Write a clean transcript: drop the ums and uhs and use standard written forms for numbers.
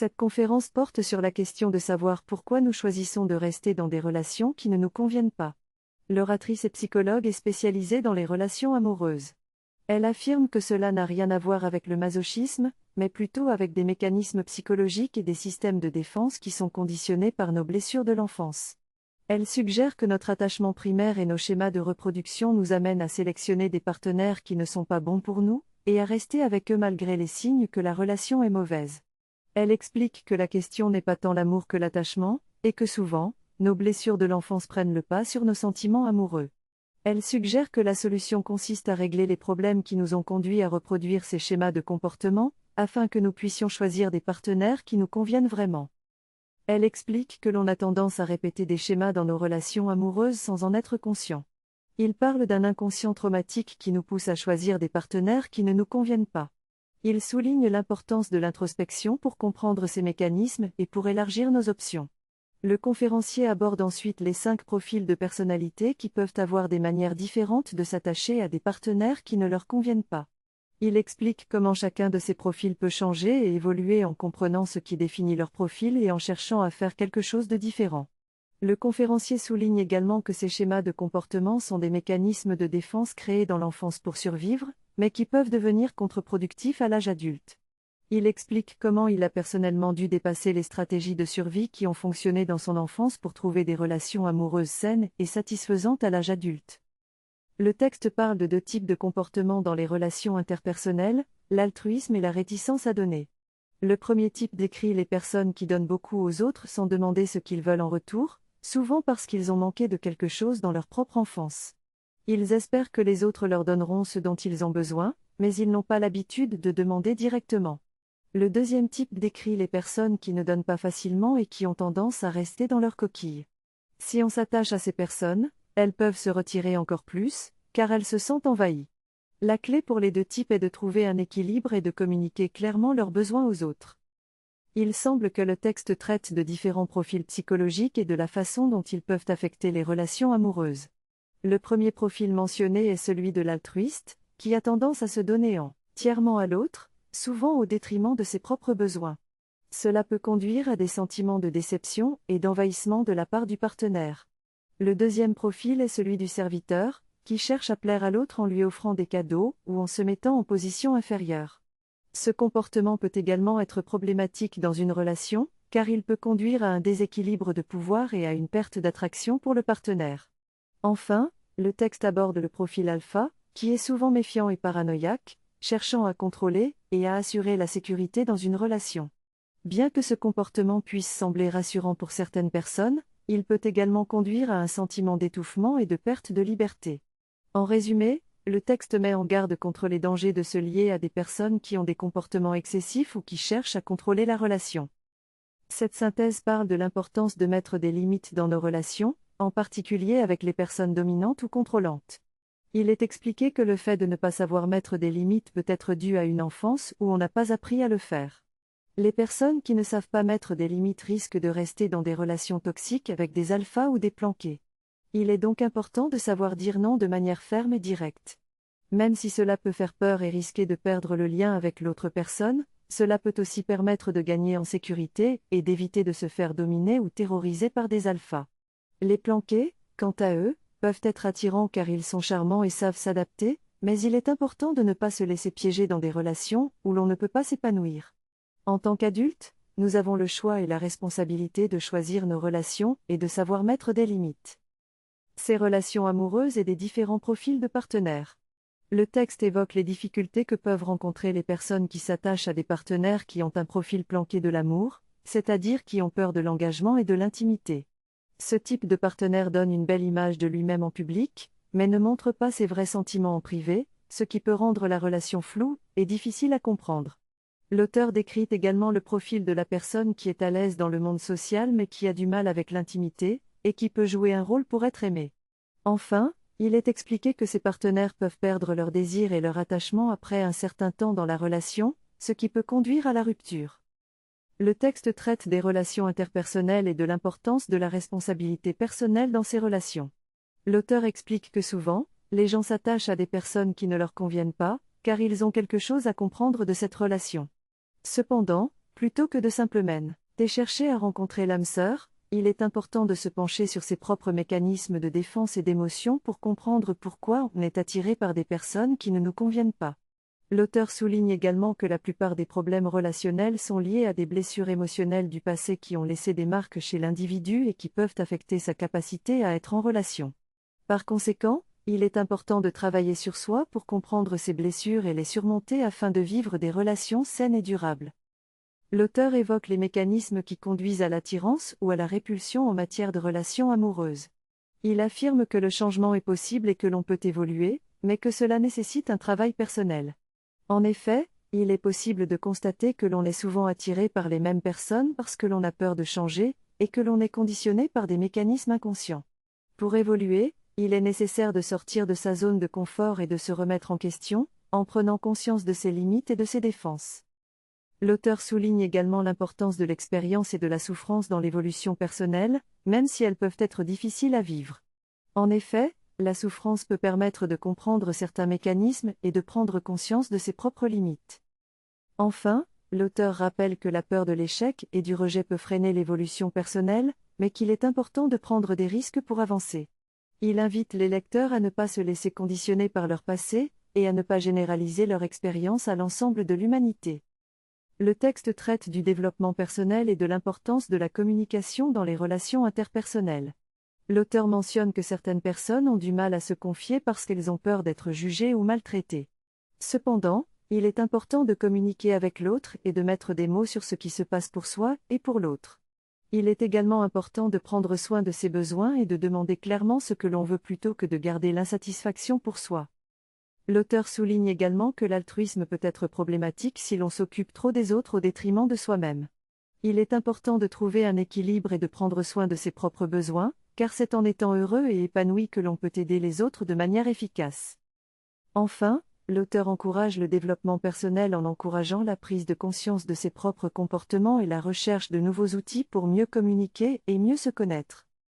Cette conférence porte sur la question de savoir pourquoi nous choisissons de rester dans des relations qui ne nous conviennent pas. L'oratrice et psychologue est spécialisée dans les relations amoureuses. Elle affirme que cela n'a rien à voir avec le masochisme, mais plutôt avec des mécanismes psychologiques et des systèmes de défense qui sont conditionnés par nos blessures de l'enfance. Elle suggère que notre attachement primaire et nos schémas de reproduction nous amènent à sélectionner des partenaires qui ne sont pas bons pour nous, et à rester avec eux malgré les signes que la relation est mauvaise. Elle explique que la question n'est pas tant l'amour que l'attachement, et que souvent, nos blessures de l'enfance prennent le pas sur nos sentiments amoureux. Elle suggère que la solution consiste à régler les problèmes qui nous ont conduits à reproduire ces schémas de comportement, afin que nous puissions choisir des partenaires qui nous conviennent vraiment. Elle explique que l'on a tendance à répéter des schémas dans nos relations amoureuses sans en être conscient. Il parle d'un inconscient traumatique qui nous pousse à choisir des partenaires qui ne nous conviennent pas. Il souligne l'importance de l'introspection pour comprendre ces mécanismes et pour élargir nos options. Le conférencier aborde ensuite les 5 profils de personnalité qui peuvent avoir des manières différentes de s'attacher à des partenaires qui ne leur conviennent pas. Il explique comment chacun de ces profils peut changer et évoluer en comprenant ce qui définit leur profil et en cherchant à faire quelque chose de différent. Le conférencier souligne également que ces schémas de comportement sont des mécanismes de défense créés dans l'enfance pour survivre, mais qui peuvent devenir contre-productifs à l'âge adulte. Il explique comment il a personnellement dû dépasser les stratégies de survie qui ont fonctionné dans son enfance pour trouver des relations amoureuses saines et satisfaisantes à l'âge adulte. Le texte parle de 2 types de comportements dans les relations interpersonnelles, l'altruisme et la réticence à donner. Le premier type décrit les personnes qui donnent beaucoup aux autres sans demander ce qu'ils veulent en retour, souvent parce qu'ils ont manqué de quelque chose dans leur propre enfance. Ils espèrent que les autres leur donneront ce dont ils ont besoin, mais ils n'ont pas l'habitude de demander directement. Le deuxième type décrit les personnes qui ne donnent pas facilement et qui ont tendance à rester dans leur coquille. Si on s'attache à ces personnes, elles peuvent se retirer encore plus, car elles se sentent envahies. La clé pour les 2 types est de trouver un équilibre et de communiquer clairement leurs besoins aux autres. Il semble que le texte traite de différents profils psychologiques et de la façon dont ils peuvent affecter les relations amoureuses. Le premier profil mentionné est celui de l'altruiste, qui a tendance à se donner entièrement à l'autre, souvent au détriment de ses propres besoins. Cela peut conduire à des sentiments de déception et d'envahissement de la part du partenaire. Le deuxième profil est celui du serviteur, qui cherche à plaire à l'autre en lui offrant des cadeaux ou en se mettant en position inférieure. Ce comportement peut également être problématique dans une relation, car il peut conduire à un déséquilibre de pouvoir et à une perte d'attraction pour le partenaire. Enfin, le texte aborde le profil alpha, qui est souvent méfiant et paranoïaque, cherchant à contrôler et à assurer la sécurité dans une relation. Bien que ce comportement puisse sembler rassurant pour certaines personnes, il peut également conduire à un sentiment d'étouffement et de perte de liberté. En résumé, le texte met en garde contre les dangers de se lier à des personnes qui ont des comportements excessifs ou qui cherchent à contrôler la relation. Cette synthèse parle de l'importance de mettre des limites dans nos relations, en particulier avec les personnes dominantes ou contrôlantes. Il est expliqué que le fait de ne pas savoir mettre des limites peut être dû à une enfance où on n'a pas appris à le faire. Les personnes qui ne savent pas mettre des limites risquent de rester dans des relations toxiques avec des alphas ou des planqués. Il est donc important de savoir dire non de manière ferme et directe. Même si cela peut faire peur et risquer de perdre le lien avec l'autre personne, cela peut aussi permettre de gagner en sécurité et d'éviter de se faire dominer ou terroriser par des alphas. Les planqués, quant à eux, peuvent être attirants car ils sont charmants et savent s'adapter, mais il est important de ne pas se laisser piéger dans des relations où l'on ne peut pas s'épanouir. En tant qu'adulte, nous avons le choix et la responsabilité de choisir nos relations et de savoir mettre des limites. Ces relations amoureuses et des différents profils de partenaires. Le texte évoque les difficultés que peuvent rencontrer les personnes qui s'attachent à des partenaires qui ont un profil planqué de l'amour, c'est-à-dire qui ont peur de l'engagement et de l'intimité. Ce type de partenaire donne une belle image de lui-même en public, mais ne montre pas ses vrais sentiments en privé, ce qui peut rendre la relation floue et difficile à comprendre. L'auteur décrit également le profil de la personne qui est à l'aise dans le monde social mais qui a du mal avec l'intimité, et qui peut jouer un rôle pour être aimé. Enfin, il est expliqué que ces partenaires peuvent perdre leur désir et leur attachement après un certain temps dans la relation, ce qui peut conduire à la rupture. Le texte traite des relations interpersonnelles et de l'importance de la responsabilité personnelle dans ces relations. L'auteur explique que souvent, les gens s'attachent à des personnes qui ne leur conviennent pas, car ils ont quelque chose à comprendre de cette relation. Cependant, Plutôt que de simplement chercher à rencontrer l'âme sœur, il est important de se pencher sur ses propres mécanismes de défense et d'émotion pour comprendre pourquoi on est attiré par des personnes qui ne nous conviennent pas. L'auteur souligne également que la plupart des problèmes relationnels sont liés à des blessures émotionnelles du passé qui ont laissé des marques chez l'individu et qui peuvent affecter sa capacité à être en relation. Par conséquent, il est important de travailler sur soi pour comprendre ces blessures et les surmonter afin de vivre des relations saines et durables. L'auteur évoque les mécanismes qui conduisent à l'attirance ou à la répulsion en matière de relations amoureuses. Il affirme que le changement est possible et que l'on peut évoluer, mais que cela nécessite un travail personnel. En effet, il est possible de constater que l'on est souvent attiré par les mêmes personnes parce que l'on a peur de changer, et que l'on est conditionné par des mécanismes inconscients. Pour évoluer, il est nécessaire de sortir de sa zone de confort et de se remettre en question, en prenant conscience de ses limites et de ses défenses. L'auteur souligne également l'importance de l'expérience et de la souffrance dans l'évolution personnelle, même si elles peuvent être difficiles à vivre. En effet, la souffrance peut permettre de comprendre certains mécanismes et de prendre conscience de ses propres limites. Enfin, l'auteur rappelle que la peur de l'échec et du rejet peut freiner l'évolution personnelle, mais qu'il est important de prendre des risques pour avancer. Il invite les lecteurs à ne pas se laisser conditionner par leur passé, et à ne pas généraliser leur expérience à l'ensemble de l'humanité. Le texte traite du développement personnel et de l'importance de la communication dans les relations interpersonnelles. L'auteur mentionne que certaines personnes ont du mal à se confier parce qu'elles ont peur d'être jugées ou maltraitées. Cependant, il est important de communiquer avec l'autre et de mettre des mots sur ce qui se passe pour soi et pour l'autre. Il est également important de prendre soin de ses besoins et de demander clairement ce que l'on veut plutôt que de garder l'insatisfaction pour soi. L'auteur souligne également que l'altruisme peut être problématique si l'on s'occupe trop des autres au détriment de soi-même. Il est important de trouver un équilibre et de prendre soin de ses propres besoins, car c'est en étant heureux et épanoui que l'on peut aider les autres de manière efficace. Enfin, l'auteur encourage le développement personnel en encourageant la prise de conscience de ses propres comportements et la recherche de nouveaux outils pour mieux communiquer et mieux se connaître.